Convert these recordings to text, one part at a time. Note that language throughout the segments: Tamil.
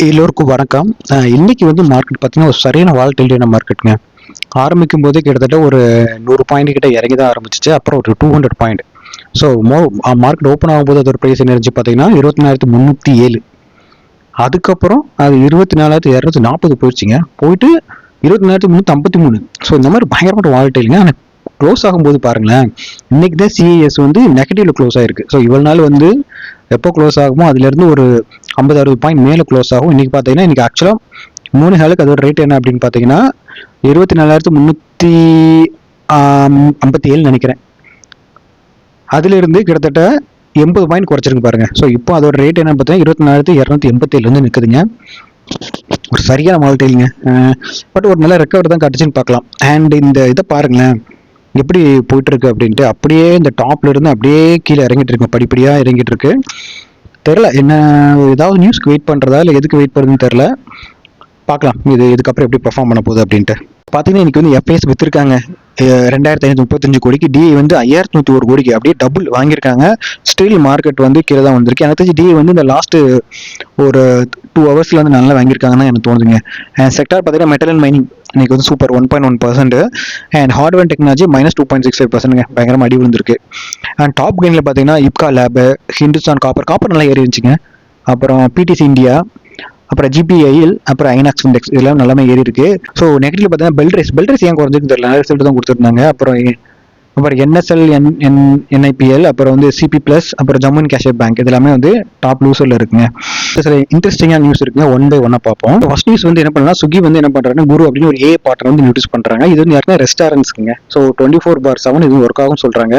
எல்லோருக்கும் வணக்கம். இன்னைக்கு வந்து மார்க்கெட் பார்த்தீங்கன்னா, ஒரு சரியான வாலட்டிலிட்டியான மார்க்கெட்டுங்க. ஆரம்பிக்கும் போதே கிட்டத்தட்ட ஒரு 100 பாயிண்ட் கிட்ட இறங்கி தான் ஆரம்பிச்சுச்சு. அப்புறம் ஒரு 200 பாயிண்ட். ஸோ மார்க்கெட் ஓப்பன் ஆகும்போது அதோட பிரைஸ் என்ன இருந்துச்சு பார்த்தீங்கன்னா, 24,307. அதுக்கப்புறம் அது 24,240 போயிடுச்சுங்க. போயிட்டு 24,353. ஸோ இந்த மாதிரி பயங்கரமான வாலட்டிலிங்க. ஆனால் க்ளோஸ் ஆகும்போது பாருங்களேன், இன்னைக்கு தான் சிஐஎஸ் வந்து நெகட்டிவ்ல க்ளோஸ் ஆயிருக்கு. ஸோ இவ்வளவு நாள் வந்து எப்போ க்ளோஸ் ஆகுமோ அதுலேருந்து ஒரு 50-60 பாயிண்ட் மேலே க்ளோஸ் ஆகும். இன்னைக்கு பார்த்தீங்கன்னா, இன்னைக்கு ஆக்சுவலாக 3 ஹேலுக்கு அதோட ரேட் என்ன அப்படின்னு பார்த்தீங்கன்னா 24,357 நினைக்கிறேன். அதுல இருந்து கிட்டத்தட்ட 80 பாயிண்ட் குறைச்சிருக்கு பாருங்க. ஸோ இப்போ அதோட ரேட் என்ன பார்த்தீங்கன்னா 24,287 வந்து நிற்குதுங்க. ஒரு சரியான வாலட்டிலிங்க. பட் ஒரு நல்ல ரெக்கவர் தான் கட்டுச்சுன்னு பார்க்கலாம். அண்ட் இந்த இதை பாருங்களேன் எப்படி போயிட்டு இருக்கு அப்படின்ட்டு. அப்படியே இந்த டாப்ல இருந்து அப்படியே கீழே இறங்கிட்டு இருக்கு, படிப்படியா இறங்கிட்டு இருக்கு. தெரில என்ன, ஏதாவது நியூஸ்க்கு வெயிட் பண்றதா இல்லை எதுக்கு வெயிட் பண்ணுறதுன்னு தெரில. பார்க்கலாம் இது இதுக்கப்புறம் எப்படி பெர்ஃபார்ம் பண்ண போகுது அப்படின்ட்டு. பார்த்தீங்கன்னா இன்னைக்கு வந்து எஃப்ஐஎஸ் விற்றுருக்காங்க 2,535 கோடிக்கு. டிஐ வந்து 5,101 கோடிக்கு அப்படியே டபுள் வாங்கியிருக்காங்க. ஸ்டில் மார்க்கெட் வந்து கீழே தான் வந்திருக்கு. எனக்கு தெரிஞ்சு டிஐ வந்து இந்த லாஸ்ட் ஒரு 2 ஹவர்ஸ்ல வந்து நல்லா வாங்கியிருக்காங்கன்னு எனக்கு தோணுதுங்க. செக்டார் பார்த்தீங்கன்னா மெட்டல் அண்ட் மைனிங் இன்னைக்கு வந்து சூப்பர் 1.1%. And hardware technology -2.65%. பயங்கரமாக அடி விழுந்திருக்கு. அண்ட் டாப் கெயினில் பார்த்தீங்கன்னா இப்கா லேப், ஹிந்துஸ்தான் காப்பர் நல்லா ஏறி இருந்துச்சுங்க. அப்புறம் பிடிசி இந்தியா, அப்புறம் ஜிபிஐஎல், அப்புறம் ஐநாக்ஸ் இண்டெக்ஸ் இதெல்லாம் நல்லாமே ஏறி இருக்கு. ஸோ நெகட்டிவ் பார்த்தீங்கன்னா பெல்ட்ரேஸ் ஏன் குறைஞ்சிருக்கு தெரியல, நல்ல ரிசல்ட் தான் கொடுத்துருந்தாங்க. அப்புறம் என்எஸ்எல், என்ஐபிஎல், அப்புறம் வந்து சிபி பிளஸ், அப்புறம் ஜம்மு அண்ட் காஷ்மீர் பேங்க் இதெல்லாமே வந்து டாப் லூசர்ல இருக்குங்க. சில இன்ட்ரெஸ்டிங்கான நியூஸ் இருக்குங்க, ஒன் பை ஒன்னா பார்ப்போம். ஃபர்ஸ்ட் நியூஸ் வந்து என்ன பண்ணலாம், ஸ்விக்கி வந்து என்ன பண்றாங்க, குரு அப்படின்னு ஒரு ஏ பார்ட்னர் வந்து இன்ட்ரடியூஸ் பண்றாங்க. இது வந்து யாருன்னா ரெஸ்டாரண்ட்ஸ்க்குங்க. ஸோ 24/7 இது ஒர்க் ஆகும் சொல்றாங்க.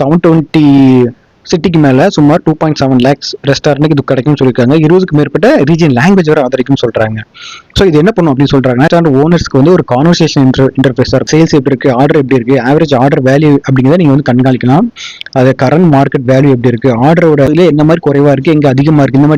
720 சிட்டிக்கு மேல சுமார் 2.7 lakhs ரெஸ்டாரண்ட்டுக்கு இது கிடைக்கும்னு சொல்லியிருக்காங்க. 20க்கு மேற்பட்ட ரீஜன் லாங்குவேஜ் வர ஆதரிக்கும் சொல்றாங்க. ஸோ இது என்ன பண்ணும் அப்படின்னு சொல்றாங்க, ஓனர்ஸ்க்கு வந்து ஒரு கான்வர்சேஷன் இன்டர்ஃபேஸா இருக்கு. சேல்ஸ் எப்படி இருக்கு, ஆர்டர் எப்படி இருக்கு, ஆவரேஜ் ஆர்டர் வேல்யூ அப்படிங்கிறத நீங்க வந்து கண்காணிக்கலாம். அது கரண்ட் மார்க்கெட் வேல்யூ எப்படி இருக்கு, ஆர்டரோட இதுல என்ன மாதிரி குறைவா இருக்கு, எங்க அதிகமா இருக்கு, இந்த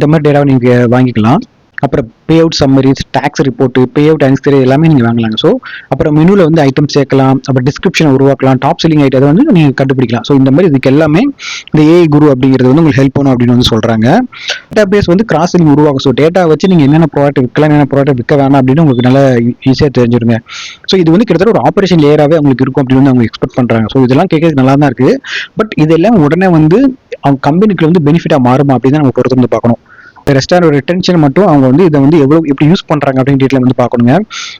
மாதிரி டேட்டாவை நீங்க வாங்கிக்கலாம். அப்புறம் pay out summaries, tax report, pay out answer எல்லாமே நீங்கள் வாங்கலாங்க. ஸோ அப்புறம் மெனுவில் வந்து ஐட்டம் சேர்க்கலாம், அப்புறம் டிஸ்கிரிப்ஷன் உருவாக்கலாம், டாப் செல்லிங் ஐட்டம் வந்து நீங்கள் கண்டுபிடிக்கலாம். ஸோ இந்த மாதிரி இதுக்கு எல்லாமே இந்த ஏஐ குரு அப்படிங்கிறது வந்து உங்களுக்கு ஹெல்ப் பண்ணும் அப்படின்னு வந்து சொல்கிறாங்க. டேட்டா பேஸ் வந்து கிராஸ் செல்லிங் உருவாகும். ஸோ டேட்டா வச்சு நீங்கள் என்னென்ன ப்ராடக்ட் விற்கலாம், என்னென்ன ப்ராடக்ட் விற்க வேணாம் அப்படின்னு உங்களுக்கு நல்லா ஈஸியாக தெரிஞ்சிருங்க. ஸோ இது வந்து கிட்டத்தட்ட ஒரு ஆப்பரேஷன் லேயராகவே உங்களுக்கு இருக்கும் அப்படின்னு வந்து அவங்க எக்ஸ்பெக்ட் பண்ணுறாங்க. ஸோ இதெல்லாம் கேட்கறதுக்கு நல்லா தான் இருக்குது. பட் இதெல்லாம் உடனே வந்து அவங்க கம்பெனிக்கு வந்து பெனிஃபிட்டாக மாறுமா அப்படின்னு தான் நம்ம பொறுத்து வந்து பார்க்கணும். ரெஸ்டாரண்ட் ரிட்டன்ஷன் மட்டும் அவங்க வந்து இதை வந்து எவ்வளவு எப்படி யூஸ் பண்றாங்க அப்படின்னு டீட்டெயில் வந்து பார்க்கணுங்க.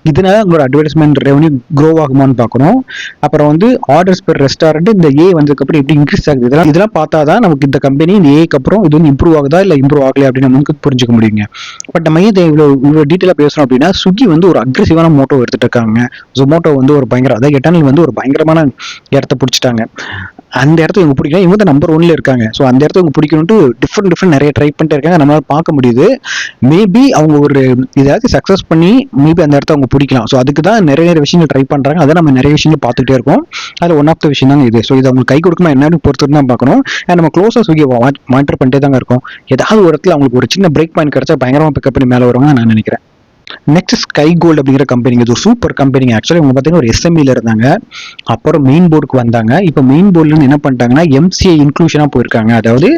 இதனால உங்களோட அட்வர்டைஸ்மெண்ட் ரெவன்யூ க்ரோ ஆகுமான்னு பார்க்கணும். அப்புறம் வந்து ஆர்டர்ஸ் பெர் ரெஸ்டாரண்ட் இந்த ஏ வந்ததுக்கு அப்புறம் எப்படி இன்க்ரீஸ் ஆகுது, இதெல்லாம் பார்த்தா தான் நமக்கு இந்த கம்பெனி இந்த ஏக்கு அப்புறம் இது வந்து இம்ப்ரூவ் ஆகுதா இல்லை இம்ப்ரூவ் ஆகலையா அப்படின்னு நமக்கு புரிஞ்சுக்க முடியுங்க. பட் நம்ம இதை இவ்வளோ டீட்டெயிலாக பேசுறோம் அப்படின்னா, ஸ்விக்கி வந்து ஒரு அக்ரெசிவான மோட்டோ எடுத்துட்டு இருக்காங்க. ஜொமேட்டோ வந்து ஒரு அதாவது எட்டர்னல் வந்து ஒரு பயங்கரமான இடத்த பிடிச்சிட்டாங்க. அந்த இடத்த இவங்க பிடிக்கல, இவங்க தான் நம்பர் 1ல இருக்காங்க. ஸோ அந்த இடத்த இவங்க பிடிக்கணும்ட்டு டிஃப்ரெண்ட் நிறைய ட்ரை பண்ணிட்டு இருக்காங்க. நம்மளால பார்க்க முடியுது. மேபி அவங்க ஒரு இதாவது சக்ஸஸ் பண்ணி மேபி அந்த இடத்த அவங்க பிடிக்கலாம். ஸோ அதுக்கு தான் நிறைய விஷயங்கள் ட்ரை பண்றாங்க. அதை நம்ம நிறைய விஷயங்கள் பார்த்துட்டே இருக்கோம். அதில் ஒன் ஆஃப் த விஷயம் தாங்க இது. ஸோ இது அவங்களுக்கு கை கொடுக்குமா என்னன்னு பொறுத்து தான் பார்க்கணும். நம்ம க்ளோஸாக ஸ்விக்கி மானிட்டர் பண்ணிட்டே தாங்க இருக்கோம். ஏதாவது ஒரு இடத்துல அவங்களுக்கு ஒரு சின்ன பிரேக் பாயிண்ட் கிடைச்சா பயங்கரமாக பிக்கப் பண்ணி மேலே வருவாங்க நான் நினைக்கிறேன். நெக்ஸ்ட் ஸ்கை கோல்டு அப்படிங்கிற கம்பெனிங்க, இது ஒரு சூப்பர் கம்பெனிங்க. ஆக்சுவலி இவங்க பார்த்தீங்கன்னா ஒரு எஸ்எம்இல இருந்தாங்க, அப்புறம் மெயின் போர்டுக்கு வந்தாங்க. இப்போ மெயின் போர்டுல இருந்து என்ன பண்ணிட்டாங்கன்னா எம்சிஐ இன்க்ளூஷனா போயிருக்காங்க. அதாவது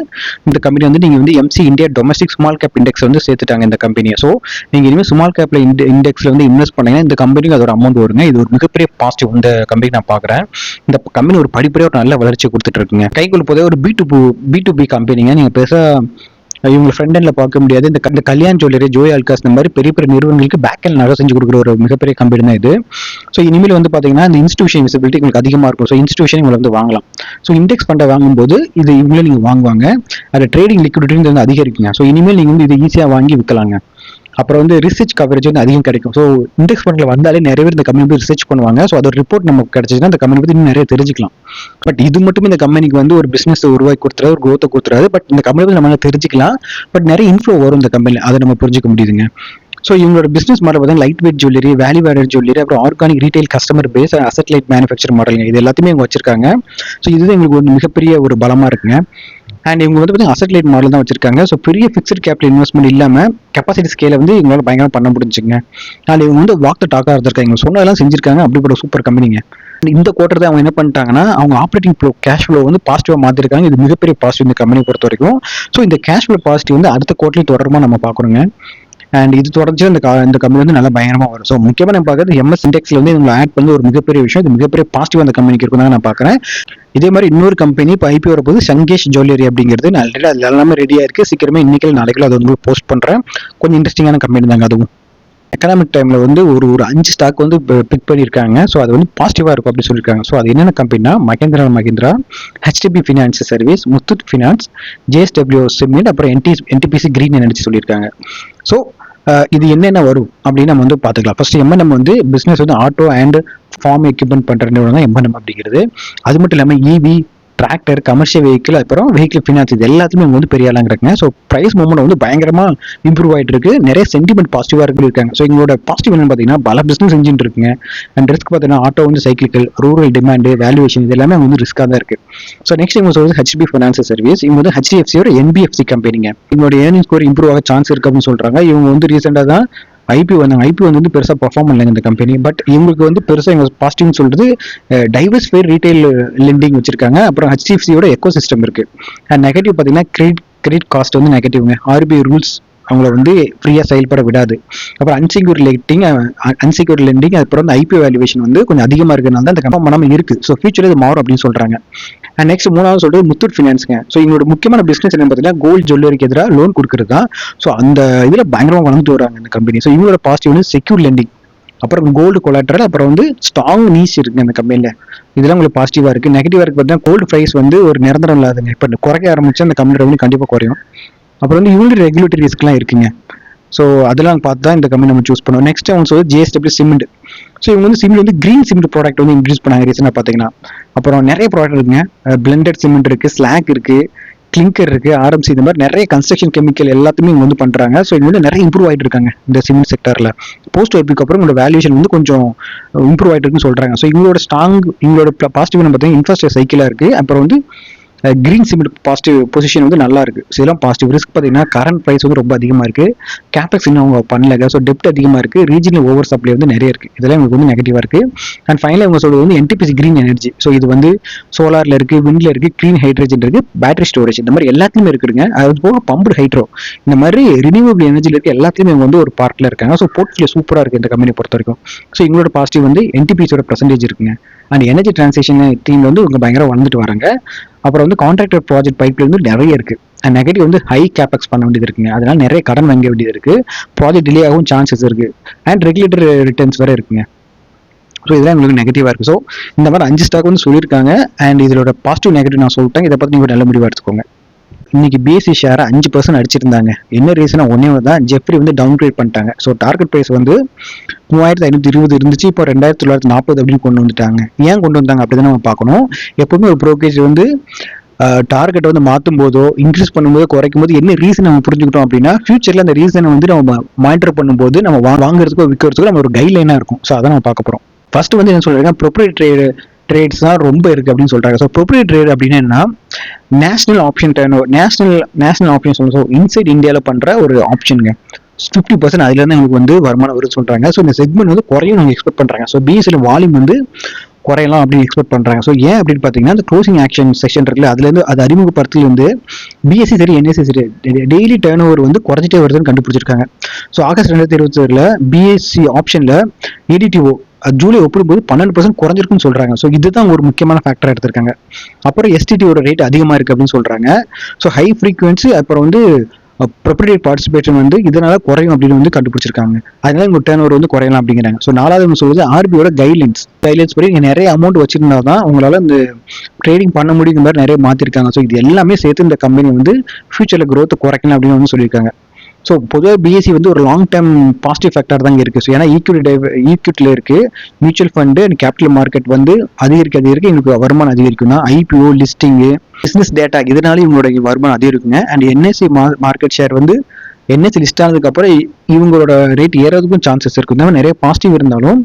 இந்த கம்பெனி வந்து நீங்க வந்து MC India domestic small cap index வந்து சேர்த்துட்டாங்க இந்த கம்பெனியை. ஸோ நீங்க இனிமேல் ஸ்மால் கேப்ல இண்டெக்ஸ்ல வந்து இன்வெஸ்ட் பண்ணீங்கன்னா இந்த கம்பெனிக்கு அதோட அமௌண்ட் வருங்க. இது ஒரு மிகப்பெரிய பாசிட்டிவ் இந்த கம்பெனி நான் பாக்குறேன். இந்த கம்பெனி ஒரு படிப்படியாக ஒரு நல்ல வளர்ச்சி கொடுத்துட்டு இருக்குங்க. கைக்குள்ள போதே ஒரு பி2பி கம்பெனிங்க. நீங்க பேச இவங்க ஃப்ரண்ட் எண்ட்ல பார்க்க முடியாது. இந்த கல்யாண் ஜுவல்லரி, ஜோய் ஆல்காஸ் இந்த மாதிரி பெரிய பெரிய நிறுவனங்களுக்கு பேக் எண்ட் நகை செஞ்சு கொடுக்குற ஒரு மிகப்பெரிய கம்பெனி தான் இது. ஸோ இனிமேல் வந்து பாத்தீங்கன்னா இந்த இன்ஸ்டியூஷன் விசிபிலிட்டி உங்களுக்கு அதிகமா இருக்கும். ஸோ இன்ஸ்டியூஷன் இவங்களை வந்து வாங்கலாம். ஸோ இண்டெக்ஸ் ஃபண்டை வாங்கும்போது இது இவங்களே நீங்க வாங்குவாங்க. அது ட்ரேடிங் லிக்விடிட்டி வந்து அதிகரிக்குங்க. ஸோ இனிமேல் நீங்க வந்து இதை ஈஸியா வாங்கி விற்கலாங்க. அப்புறம் வந்து ரிசர்ச் கவரேஜ் வந்து அதிகம் கிடைக்கும். ஸோ இண்டெக்ஸ் ஃபண்ட்ல வந்தாலே நிறைய பேர் இந்த கம்பெனி பத்தி ரிசர்ச் பண்ணுவாங்க. ஸோ அதோட ரிப்போர்ட் நமக்கு கிடைச்சிச்சுன்னா இந்த கம்பெனி பத்தி இன்னும் நிறைய தெரிஞ்சுக்கலாம். பட் இது மட்டும் இந்த கம்பெனிக்கு வந்து ஒரு பிசினஸ் உருவாக்கி கொடுத்துறாரு, ஒரு growth கொடுத்துறாரு. பட் இந்த கம்பெனி பத்தி நம்ம தெரிஞ்சுக்கலாம். பட் நிறைய இன்ஃப்ளோ வரும் இந்த கம்பெனில, அதை நம்ம புரிஞ்சுக்க முடியுதுங்க. ஸோ இவங்களோட பிசினஸ் மாடல் பார்த்தீங்கன்னா light weight jewellery, value added jewellery, அப்புறம் organic retail customer base, asset light manufacture மாடலுங்க. இது எல்லாத்தையுமே இவங்க வச்சிருக்காங்க. ஸோ இதுதான் எங்களுக்கு ஒரு மிகப்பெரிய ஒரு பலமா இருக்குங்க. அண்ட் இவங்க வந்து பார்த்தீங்கன்னா அசெட் லைட் மாடல் தான் வச்சிருக்காங்க. ஸோ பெரிய ஃபிக்ஸ்ட் கேபிட்டல் இன்வெஸ்ட்மெண்ட் இல்லாம கெப்பாசிட்டி ஸ்கேல வந்து இவங்களால பயங்கரம் பண்ண முடிஞ்சுங்க. அண்ட் இவங்க வந்து வாக் த டாக்கா இருந்திருக்காங்க. இவங்க சொன்னதெல்லாம் செஞ்சிருக்காங்க. அப்படிப்பட்ட சூப்பர் கம்பெனிங்க. இந்த குவார்டர் தான் அவங்க என்ன பண்ணிட்டாங்கன்னா அவங்க ஆப்ரேட்டிங் ஃப்ளோ கேஷ் ஃப்ளோ வந்து பாசிட்டிவாக மாற்றிருக்காங்க. இது மிகப்பெரிய பாசிட்டிவ் இந்த கம்பெனி பொறுத்த வரைக்கும். ஸோ இந்த கேஷ் ஃப்ளோ பாசிட்டிவ் வந்து அடுத்த குவார்டர்லி தொடர்பாக நம்ம பார்க்கணுங்க. அண்ட் இது தொடர்ச்சி இந்த கம்பெனி வந்து நல்லா பயங்கரமாக வரும். ஸோ முக்கியமாக நான் பார்க்குறது எம்எஸ் இண்டெக்ஸ்ல வந்து இவங்களை ஆட் பண்ணி ஒரு மிகப்பெரிய விஷயம். இது மிகப்பெரிய பாசிட்டிவ் அந்த கம்பெனிக்கு இருக்கும் தான் நான் பார்க்குறேன். இதே மாதிரி இன்னொரு கம்பெனி இப்போ ஐபி வரப்போது சங்கேஷ் ஜுவல்லரி அப்படிங்கிறது ஆல்ரெடி அது எல்லாமே ரெடியாக இருக்குது. சீக்கிரமே இன்னைக்கு நாளைக்கு அது வந்து போஸ்ட் பண்ணுறேன். கொஞ்சம் இன்ட்ரெஸ்டிங்கான கம்பெனி தாங்க அதுவும். எக்கனாமிக் டைம்ல வந்து ஒரு 5 ஸ்டாக் வந்து பிக் பண்ணியிருக்காங்க. ஸோ அது வந்து பாசிட்டிவாக இருக்கும் அப்படின்னு சொல்லியிருக்காங்க. ஸோ அது என்னென்ன கம்பெனினா Mahindra, HDB finance service, Muthoot finance, JSW cement, அப்புறம் என்டிபிசி கிரீன் எனர்ஜி சொல்லியிருக்காங்க. ஸோ இது என்னென்ன வரும் அப்படின்னு நம்ம வந்து பார்த்துக்கலாம். ஃபர்ஸ்ட் எம்என்எம் வந்து பிஸ்னஸ் வந்து ஆட்டோ அண்ட் ஃபார்ம் எக்யூப்மெண்ட் பண்ணுற நிறுவனம் தான் எம்என்எம் அப்படிங்கிறது. அது மட்டும் இல்லாமல் இவி, டிராக்டர், கமர்ஷியல் வெஹிக்கிள், அப்புறம் வெஹிக்கிள் ஃபினான்ஸ் இது எல்லாத்துமே வந்து பெரிய ஆளாங்கிறாங்க. ஸோ பிரைஸ் மூவ்மெண்ட் வந்து பயங்கரமா இம்ப்ரூவ் ஆகிட்டு இருக்கு. நிறைய சென்டிமெண்ட் பாசிட்டிவா இருக்காங்க. ஸோ எங்களோட பாசிட்டிவ் என்னன்னு பார்த்தீங்கன்னா பல பிசினஸ் இன்ஜின் இருக்குங்க. அண்ட் ரிஸ்க் பார்த்தீங்கன்னா ஆட்டோ வந்து சைக்கிளிக்கல், ரூரல் டிமாண்டு, வேல்யூவேஷன் இது எல்லாமே வந்து ரிஸ்காக தான் இருக்கு. ஸோ நெக்ஸ்ட் இவங்க சொல்றது ஹெச்டிபி ஃபினான்ஸ் சர்வீஸ். இவங்க வந்து ஹெச்டிஎஃப்சியோட என்பிஎஃப்சி கம்பெனிங்க. இவங்களோட ஏர்னிங் ஸ்கோர் இம்ப்ரூவ் ஆக சான்ஸ் இருக்கு அப்படின்னு சொல்றாங்க. இவங்க வந்து ரீசெண்டாக தான் ஐபி வந்து பெருசாக பர்ஃபார்ம் பண்ணலைங்க இந்த கம்பெனி. பட் இவங்களுக்கு வந்து பெருசாக எங்க பாசிட்டிவ்னு சொல்றது டைவர்ஸ்ஃபைட் ரீட்டைல் லெண்டிங் வச்சிருக்காங்க. அப்புறம் ஹெச்டிஎஃப்சியோட எக்கோ சிஸ்டம் இருக்கு. அண்ட் நெகட்டிவ் பார்த்தீங்கன்னா கிரெடிட் காஸ்ட் வந்து நெகட்டிவ்ங்க. ஆர்பிஐ ரூல்ஸ் அவங்கள வந்து ஃப்ரீயாக செயல்பட விடாது. அப்புறம் அன்செக்யூர் லெண்டிங் அப்புறம் வந்து ஐபி வேல்யூவேஷன் வந்து கொஞ்சம் அதிகமாக இருக்கிறதுனால தான் இந்த கம்பெனி பண்ணாமல் இருக்கு. ஸோ ஃபியூச்சர் இது மாறும் அப்படின்னு சொல்றாங்க. அண்ட் நெக்ஸ்ட் மூணாவது சொல்றது முத்தூட் ஃபினான்ஸ்ங்க. ஸோ இவங்களோட முக்கியமான பிசினஸ் என்ன பார்த்தீங்கன்னா கோல்டு ஜுவல்லரிக்கு எதிராக லோன் கொடுக்குறது தான். ஸோ அந்த இதில் பயங்கரமாக வளர்ந்துட்டு வராங்க இந்த கம்பெனி. ஸோ இவங்களோட பாசிட்டிவ் வந்து செக்யூர் லெண்டிங், அப்புறம் கோல்டு கொலாட்ரல், அப்புறம் வந்து ஸ்ட்ராங் நீஸ் இருக்கு அந்த கம்பெனில. இதெல்லாம் உங்களுக்கு பாசிட்டிவா இருக்கு. நெகட்டிவா இருக்கு பார்த்தீங்கன்னா கோல்டு பிரைஸ் வந்து ஒரு நிரந்தரம் இல்லாதுங்க. இப்போ குறைக்க ஆரம்பிச்சு அந்த கம்பெனி ரெவன்யூ கண்டிப்பாக குறையும். அப்புறம் வந்து இவங்க ரெகுலேட்டரி ரிஸ்க்லாம் இருக்குங்க. ஸோ அதெல்லாம் பார்த்து தான் இந்த கம்பெனி நம்ம சூஸ் பண்ணுவோம். நெக்ஸ்ட் அவங்க சொல்லி ஜேஎஸ்டபிள்யூ சிமெண்ட். ஸோ இவங்க வந்து சிமெண்ட் வந்து கிரீன் சிமெண்ட் ப்ராடக்ட் வந்து இன்ட்ரடியூஸ் பண்ணாங்க ரீசெண்டாக பார்த்தீங்கன்னா. அப்புறம் நிறைய ப்ராடக்ட் இருக்குங்க. பிளெண்டட் சிமெண்ட் இருக்கு, ஸ்லாக் இருக்கு, கிளிங்கர் இருக்கு, ஆர்எம்சி, இந்த மாதிரி நிறைய கன்ஸ்ட்ரக்ஷன் கெமிக்கல் எல்லாத்தையுமே இவங்க வந்து பண்றாங்க. ஸோ இவங்க வந்து நிறைய இம்ப்ரூவ் ஆயிட்டு இருக்காங்க இந்த சிமெண்ட் செக்டர்ல. போஸ்ட் ஐபிக்கு அப்புறம் உங்களோட வேல்யூஷன் வந்து கொஞ்சம் இம்ப்ரூவ் ஆயிட்டு இருக்குன்னு சொல்றாங்க. ஸோ இவங்களோட பாசிட்டிவ் பார்த்தீங்கன்னா இன்ஃப்ராஸ்ட்ரக்சர் சைக்கிளா இருக்கு. அப்புறம் வந்து கிரீன் சிமெண்ட் பாசிட்டிவ் பொசிஷன் வந்து நல்லா இருக்கு. ஸோ இதெல்லாம் பாசிட்டிவ். ரிஸ்க் பார்த்தீங்கன்னா கரண்ட் ப்ரைஸ் வந்து ரொம்ப அதிகமாக இருக்கு. கேபெக்ஸ் இன்னும் அவங்க பண்ணல. ஸோ டெப்ட் அதிகமாக இருக்கு. ரீஜனல் ஓவர் சப்ளை வந்து நிறைய இருக்கு. இதெல்லாம் உங்களுக்கு வந்து நெகட்டிவா இருக்கு. அண்ட் ஃபைனலாக இவங்க சொல்றது வந்து என்டிபிசி கிரீன் எனர்ஜி. ஸோ இது வந்து சோலார்ல இருக்கு, விண்ட்ல இருக்கு, கிளீன் ஹைட்ரஜன் இருக்கு, பேட்டரி ஸ்டோரேஜ், இந்த மாதிரி எல்லாத்துலயுமே இருக்குதுங்க. அது போக பம்பு ஹைட்ரோ, இந்த மாதிரி ரினியூவபிள் எனர்ஜில இருக்கு எல்லாத்துலயுமே இவங்க வந்து ஒரு பார்ட்ல இருக்காங்க. ஸோ போர்ட்ஃபோலியோ சூப்பரா இருக்கு இந்த கம்பெனி பொறுத்த வரைக்கும். ஸோ இவங்களோட பாசிட்டிவ் வந்து என்டிபிசியோட பர்சன்டேஜ் இருக்குங்க. அண்ட் எனர்ஜி டிரான்சிஷன் டீம் வந்து இவங்க பயங்கரம் வளர்ந்துட்டு வராங்க. அப்புறம் வந்து கான்ட்ராக்டர் ப்ராஜெக்ட் பைப்ல வந்து நிறைய இருக்கு. அண்ட் நெகட்டிவ் வந்து ஹை கேபெக்ஸ் பண்ண வேண்டியது இருக்குங்க. அதனால நிறைய கடன் வாங்க வேண்டியது இருக்கு. ப்ராஜெக்ட் டிலே ஆகும் சான்சஸ் இருக்கு. அண்ட் ரெகுலேட்டரி ரிட்டர்ன்ஸ் வேற இருக்குங்க. ஸோ இதெல்லாம் உங்களுக்கு நெகட்டிவா இருக்கு. ஸோ இந்த மாதிரி 5 ஸ்டாக் வந்து சொல்லியிருக்காங்க. அண்ட் இதோட பாசிட்டிவ் நெகட்டிவ் நான் சொல்லிட்டேன். இதை பத்தி நீங்க நல்ல முடிவா எடுத்துக்கோங்க. இன்னைக்கு பிஎஸ்சி ஷேர் 5% அடிச்சிருந்தாங்க. என்ன ரீசனா ஒன்னே தான் ஜெஃப்ரி வந்து டவுன் கிரேட் பண்ணிட்டாங்க. ஸோ டார்கெட் பிரைஸ் வந்து 3520 இருந்துச்சு, இப்போ 2940 அப்படின்னு கொண்டு வந்துட்டாங்க. ஏன் கொண்டு வந்தாங்க அப்படிதான் நம்ம பார்க்கணும். எப்பவுமே ஒரு ப்ரோக்கேஜ் வந்து டார்கெட் வந்து மாற்றும் போதோ இன்க்ரீஸ் பண்ணும்போது குறைக்கும் போது என்ன ரீசன் நம்ம புரிஞ்சுக்கிட்டோம் அப்படின்னா ஃபியூச்சர்ல அந்த ரீசனை வந்து நம்ம மானிட்டர் பண்ணும்போது நம்ம வாங்குறதுக்கோ விற்கிறதுக்கோ நம்ம ஒரு கைட்லைனா இருக்கும். ஸோ அதை நம்ம பார்க்க போறோம். ஃபர்ஸ்ட் வந்து என்ன சொல்றாங்க, ப்ரொப்ரைட்டரி ட்ரேட்ஸ் தான் ரொம்ப இருக்கு அப்படின்னு சொல்றாங்க. ஸோ ப்ரொப்ரைட்டரி ட்ரேட் அப்படின்னா என்ன, நேஷனல் ஆப்ஷன் நேஷனல் ஆப்ஷன் சொல்லுங்க. ஸோ இன்சைட் இந்தியாவில் பண்ற ஒரு ஆப்ஷனுங்க. 50% அதுல இருந்து நமக்கு வந்து வருமானம் வருது சொல்றாங்க. ஸோ இந்த செக்மெண்ட் வந்து குறையும் நாங்கள் எக்ஸ்பெக்ட் பண்றாங்க. ஸோ பிஎஸ்சியில் வால்யூம் வந்து குறையலாம் அப்படின்னு எக்ஸ்பெக்ட் பண்றாங்க. ஸோ ஏன் அப்படின்னு பார்த்தீங்கன்னா அந்த க்ளோசிங் ஆக்ஷன் செக்ஷன் இருக்குல்ல, அதுல இருந்து அது அறிமுகப்படுத்தல வந்து பிஎஸ்சி சரி என்எஸ்சி சரி டெய்லி டர்ன் ஓவர் வந்து குறைஞ்சிட்டே வருதுன்னு கண்டுபிடிச்சிருக்காங்க. ஸோ ஆகஸ்ட் 2022 பிஎஸ்சி ஆப்ஷன்ல ஏடிடிஓ ஜூலை ஒப்பிடும்போது 12% குறைஞ்சிருக்குன்னு சொல்றாங்க. ஸோ இதுதான் ஒரு முக்கியமான ஃபேக்டர் எடுத்திருக்காங்க. அப்புறம் எஸ்டிடியோட ரேட் அதிகமா இருக்கு அப்படின்னு சொல்றாங்க. ஸோ ஹை ஃப்ரீக்வன்சி அப்புறம் வந்து ப்ரொப்ரைட்டரி பார்ட்டிசிபேஷன் வந்து இதனால குறையும் அப்படின்னு வந்து கண்டுபிடிச்சிருக்காங்க. அதனால உங்க டர்ன் ஓவர் வந்து குறையலாம் அப்படிங்கிறாங்க. ஸோ நாலாவது சொல்றது ஆர்பியோட கைட்லைன்ஸ் படி நீங்க நிறைய அமௌண்ட் வச்சிருந்தா தான் உங்களால இந்த ட்ரேடிங் பண்ண முடியும். இந்த மாதிரி நிறைய மாத்திருக்காங்க. ஸோ இது எல்லாமே சேர்த்து இந்த கம்பெனி வந்து ஃபியூச்சர்ல growth குறைக்கலாம் அப்படின்னு வந்து சொல்லியிருக்காங்க. ஸோ பொதுவாக பிஎஸ்சி வந்து ஒரு லாங் டேர்ம் பாசிட்டிவ் ஃபேக்டர் தான் இருக்கு. ஸோ ஏன்னா ஈக்விட்டியில் இருக்கு, mutual fund and capital market வந்து அதிகரிக்க எங்களுக்கு வருமானம் அதிகரிக்கும்னா ஐபிஓ லிஸ்டிங்கு பிசினஸ் டேட்டா இதனால இவங்களோட வருமானம் அதிகரிக்குங்க. அண்ட் என்எஸ்சி மார்க்கெட் ஷேர் வந்து என்எஸ்சி லிஸ்ட் ஆனதுக்கு அப்புறம் இவங்களோட ரேட் ஏறதுக்கும் சான்சஸ் இருக்கு. இந்த மாதிரி நிறைய பாசிட்டிவ் இருந்தாலும்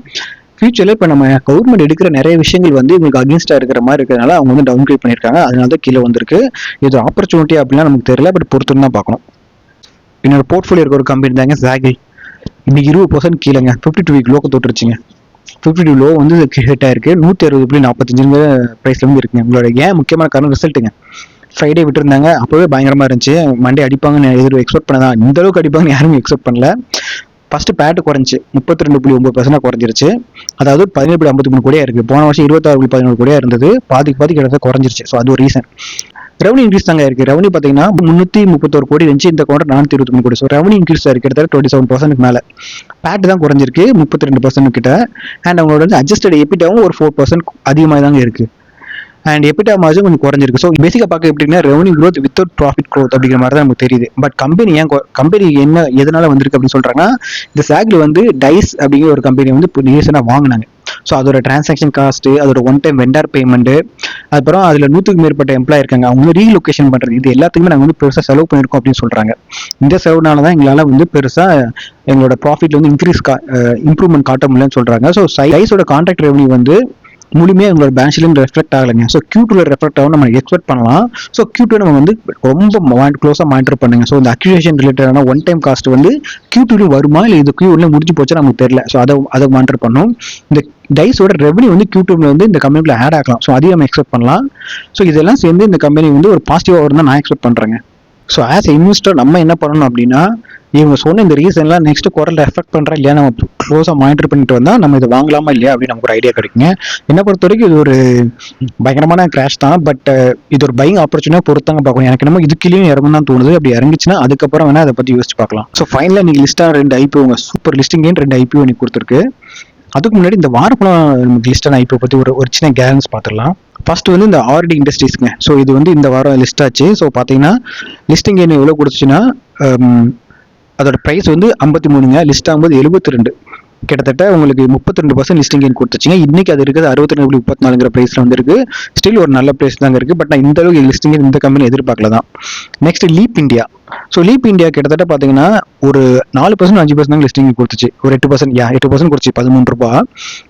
ஃபியூச்சர்ல இப்போ நம்ம கவர்மெண்ட் எடுக்கிற நிறைய விஷயங்கள் வந்து இவங்களுக்கு அகேன்ஸ்டா இருக்கிற மாதிரி இருக்கிறதுனால அவங்க வந்து டவுன் கிரேட் பண்ணியிருக்காங்க. அதனால தான் கீழே வந்திருக்கு. இது ஆப்பர்ச்சுனிட்டி அப்படின்னா நமக்கு தெரியல, பட் பொறுத்து தான் பார்க்கணும். என்னோட போர்ட்ஃபோலியோ இருக்க ஒரு கம்பெனி தாங்க ஜாகில். இன்னைக்கு 20% கீழேங்க, 52 வீக் லோக்க தொட்டுருச்சுங்க. 52 லோ வந்து ஹிட் ஆயிருக்கு. 160.45 ப்ரைஸ்ல வந்து இருக்குங்க. உங்களோட ஏன் முக்கியமான காரணம் ரிசல்ட்டுங்க. ஃப்ரைடே விட்டுருந்தாங்க, அப்போவே பயங்கரமா இருந்துச்சு. மண்டே அடிப்பாங்கன்னு எக்ஸ்பெக்ட் பண்ணதான், இந்த அளவுக்கு அடிப்பாங்கன்னு யாருமே எக்ஸ்பெக்ட் பண்ணல. ஃபர்ஸ்ட் பேட் குறைஞ்சி 32.9% குறைஞ்சிருச்சு. அதாவது 17.53 கோடியா இருக்கு. போன வருஷம் 26.17 கோடியா இருந்தது. பாதிக்கு கிட்டத்தட்ட குறைஞ்சிருச்சு. ஸோ அது ஒரு ரீசன். ரெவன்யூ இன்க்ரீஸ் தாங்க இருக்கு. ரெவன்யூ பார்த்தீங்கன்னா 331 கோடி இருந்துச்சு, இந்த குவார்டர் 423 கோடி. ஸோ ரெவன்யூ இன்க்ரீஸ் ஆயிருக்கு கிட்டத்தட்ட 27% மேல. பேட் தான் குறைஞ்சிருக்கு 32% கிட்ட. அண்ட் அவங்களோட வந்து அட்ஜஸ்டட் எபிட்டாவும் ஒரு 4% அதிகமாக தாங்க இருக்கு. அண்ட் எபிட்டா மார்ஜின் கொஞ்சம் குறைஞ்சிருக்கு. ஸோ பேசிக்காக பார்க்க எப்படின்னா revenue growth without profit growth அப்படிங்கிற மாதிரி தான் நமக்கு தெரியுது. பட் கம்பெனி என்ன எதனால வந்திருக்கு அப்படின்னு சொல்றாங்கன்னா, இந்த சாக்ல வந்து டைஸ் அப்படிங்கிற ஒரு கம்பெனி வந்து இப்போ ரீசெண்டாக வாங்கினாங்க. ஸோ அதோட டிரான்சாக்ஷன் காஸ்ட், அதோட ஒன் டைம் வெண்டார் பேமெண்ட், அப்புறம் அதில் 100க்கு மேற்பட்ட எம்ப்ளாய் இருக்காங்க, அவங்க வந்து ரீலொகேஷன் பண்ணுறது, இது எல்லாத்துக்குமே நாங்கள் வந்து பெருசாக செலவு பண்ணியிருக்கோம் அப்படின்னு சொல்றாங்க. இந்த செலவுனால தான் எங்களால் வந்து பெருசாக எங்களோட ப்ராஃபிட்ல வந்து இம்ப்ரூவ்மெண்ட் காட்ட முடியலன்னு சொல்றாங்க. ஸோ டைஸோட கான்ட்ராக்ட் ரெவன்யூ வந்து முழுமையாக உங்களோட பேலன்ஸ்லையும் ரெஃப்ளெக்ட் ஆகலைங்க. ஸோ Q2ல ரெஃப்ளெக்ட் ஆகும் நம்ம எக்ஸ்பெக்ட் பண்ணலாம். ஸோ Q2 நம்ம வந்து ரொம்ப க்ளோஸாக மானிட்டர் பண்ணுங்க. ஸோ இந்த அக்யூசேஷன் ரிலேட்டடான ஒன் டைம் காஸ்ட் வந்து Q2 வருமா இல்லை இது Q1 முடிஞ்சு போச்சா நமக்கு தெரியல. ஸோ அதை மானிட்டர் பண்ணும். இந்த டைஸோட ரெவன்யூ வந்து Q2 வந்து இந்த கம்பெனியில் ஆட் ஆகலாம். ஸோ அதையும் நம்ம எக்ஸ்பெக்ட் பண்ணலாம். ஸோ இதெல்லாம் சேர்ந்து இந்த கம்பெனி வந்து ஒரு பாசிட்டிவாக வரும் தான் நான் எக்ஸ்பெக்ட் பண்ணுறேங்க. ஸோ ஆஸ் இன்வெஸ்டர் நம்ம என்ன பண்ணணும் அப்படின்னா, இவங்க சொன்ன இந்த ரீசன்லாம் நெக்ஸ்ட் குவார்டர்ல எஃபெக்ட் பண்றா இல்லையா நம்ம க்ளோஸாக மானிட்டர் பண்ணிட்டு வந்தா நம்ம இதை வாங்கலாமா இல்லையா அப்படின்னு நமக்கு ஒரு ஐடியா கிடைக்குங்க. என்ன பொறுத்த வரைக்கும் இது ஒரு பயங்கரமான கிராஷ் தான். பட் இது ஒரு பையிங் ஆப்பர்ச்சுனிட்டியாக பொறுத்தாங்க பார்க்கணும். எனக்கு என்னமோ இதுக்குள்ளேயும் இறங்கும் தான் தோணுது. அப்படி இறங்கிச்சுன்னா அதுக்கப்புறம் வேணா அதை பத்தி யோசிச்சு பார்க்கலாம். ஸோ ஃபைனலாக நீங்கள் லிஸ்ட்டாக 2 IPO சூப்பர் லிஸ்டிங் 2 IPO எனக்கு கொடுத்துருக்கு. அதுக்கு முன்னாடி இந்த வாரப்பழம் நமக்கு லிஸ்டான IPO பத்தி ஒரு சின்ன கேலன்ஸ் பார்த்துடலாம். ஃபர்ஸ்ட் வந்து இந்த ஆர்டி இண்டஸ்ட்ரீஸ்ங்க. ஸோ இது வந்து இந்த வாரம் லிஸ்ட் ஆச்சு. ஸோ பார்த்தீங்கன்னா லிஸ்டிங் என்ன எவ்வளோ கொடுத்துச்சுன்னா, அதோட ப்ரைஸ் வந்து 53ங்க. லிஸ்ட் ஆகும்போது 72, கிட்டத்தட்ட உங்களுக்கு 32% லிஸ்டிங் கெயின் கொடுத்துச்சுங்க. இன்னைக்கு அது இருக்குது 62.34 பிரைஸ்ல வந்து இருக்கு. ஸ்டில் ஒரு நல்ல பிரைஸ் தாங்க இருக்கு. பட் நான் இந்த அளவுக்கு லிஸ்டிங் இந்த கம்பெனி எதிர்பார்க்கல தான். Next leap India. So leap India கிட்டத்தட்ட பார்த்தீங்கன்னா ஒரு 4% 5% லிஸ்டிங் கொடுத்துச்சு. ஒரு 8% கொடுத்துச்சு 13 ரூபாய்.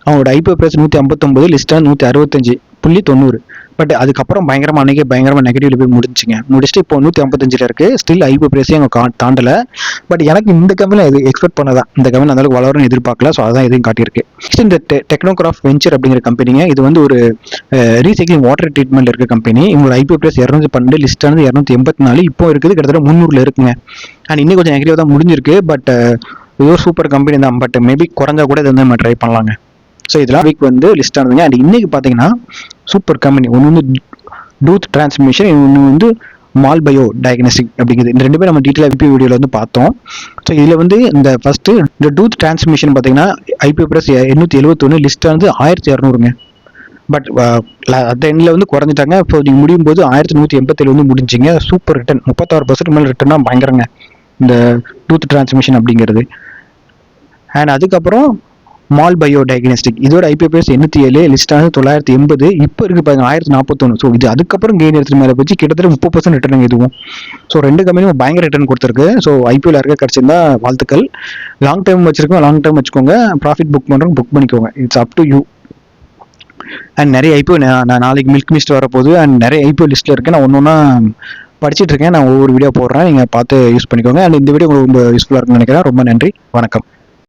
அவங்களோட IPO பிரைஸ் 159, லிஸ்டா 165.90. பட் அதுக்கப்புறம் பயங்கரமா நெகட்டிவ்ல போய் முடிச்சுட்டு இப்போ 155 இருக்கு. ஸ்டில் IPO பிரைஸே அவங்க தாண்டல. பட் எனக்கு இந்த கம்பெனி எக்ஸ்பெக்ட் பண்ணதான், இந்த கம்பெனி அந்த அளவுக்கு வளரும்னு எதிர்பார்க்கல. ஸோ அதான் எதையும் காட்டியிருக்கு. இந்த டெக்னோகிராஃப்ட் வெஞ்சர் அப்படிங்கிற கம்பெனிங்க, இது வந்து ஒரு ரீசைக்ளிங் வாட்டர் ட்ரீட்மெண்ட் இருக்க கம்பெனி. இவங்களோட IPO பிரைஸ் 212, லிஸ்ட் ஆனது 284, இப்போ இருக்குது கிட்டத்தட்ட 300 இருக்குங்க. அண்ட் இன்னும் கொஞ்சம் நெகட்டிவ் தான் முடிஞ்சிருக்கு. பட் இது ஒரு சூப்பர் கம்பெனி தான். பட் மேபி குறைஞ்சா கூட இதை வந்து நம்ம ட்ரை பண்ணலாங்க. ஸோ இதெல்லாம் வீக் வந்து லிஸ்ட் ஆனதுங்க. அண்ட் இன்னைக்கு பார்த்தீங்கன்னா சூப்பர் கம்பெனி ஒன்று வந்து டூத் டிரான்ஸ்மிஷன், இன்னொன்று வந்து மால் பயோ டயக்னோஸ்டிக் அப்படிங்கிறது. இந்த 2 பேரும் நம்ம டீட்டெயிலாக IPO வீடியோவில் வந்து பார்த்தோம். ஸோ இதில் வந்து இந்த ஃபர்ஸ்ட் இந்த டூத் டிரான்ஸ்மிஷன் பார்த்தீங்கன்னா IPO பிரைஸ் 871, லிஸ்ட் ஆனது 1200ங்க. பட் அந்த எண்ணில் வந்து குறைஞ்சிட்டாங்க. இப்போ நீங்கள் முடியும் போது 1187 வந்து முடிஞ்சிங்க. சூப்பர் ரிட்டர்ன், 36% மேலே ரிட்டர்னாக பயங்கரங்க இந்த டூத் டிரான்ஸ்மிஷன் அப்படிங்கிறது. அண்ட் அதுக்கப்புறம் மால் பயோ டயக்னோஸ்டிக், இதோட IPO பிரைஸ் 807, லிஸ்ட் ஆனது 980, இப்போ இருக்கு பாருங்க 1041. ஸோ இது அதுக்கப்புறம் கெயின் எடுத்து மேலே வச்சு கிட்டத்தட்ட 30% ரிட்டர்ன் இதுவும். ஸோ 2 கம்பெனியும் பயங்கர ரிட்டர்ன் கொடுத்துருக்கு. ஸோ IPOல இருக்க கிடைச்சிருந்தா வாழ்த்துக்கள். லாங் டைம் வச்சுக்கோங்க. ப்ராஃபிட் புக் பண்ணுறவங்க புக் பண்ணிக்கோங்க. It's up to you. And நிறைய IPO நான் நாளைக்கு மில்க் மிஸ்ட் வரப்போகுது. அண்ட் நிறைய IPO லிஸ்ட்டில் இருக்கு. நான் ஒன்று படிச்சுட்டு இருக்கேன். நான் ஒவ்வொரு வீடியோ போடுறேன், நீங்கள் பார்த்து யூஸ் பண்ணிக்கோங்க. அண்ட் இந்த வீடியோ உங்களுக்கு ரொம்ப யூஸ்ஃபுல்லாக இருக்குன்னு நினைக்கிறேன். ரொம்ப நன்றி, வணக்கம்.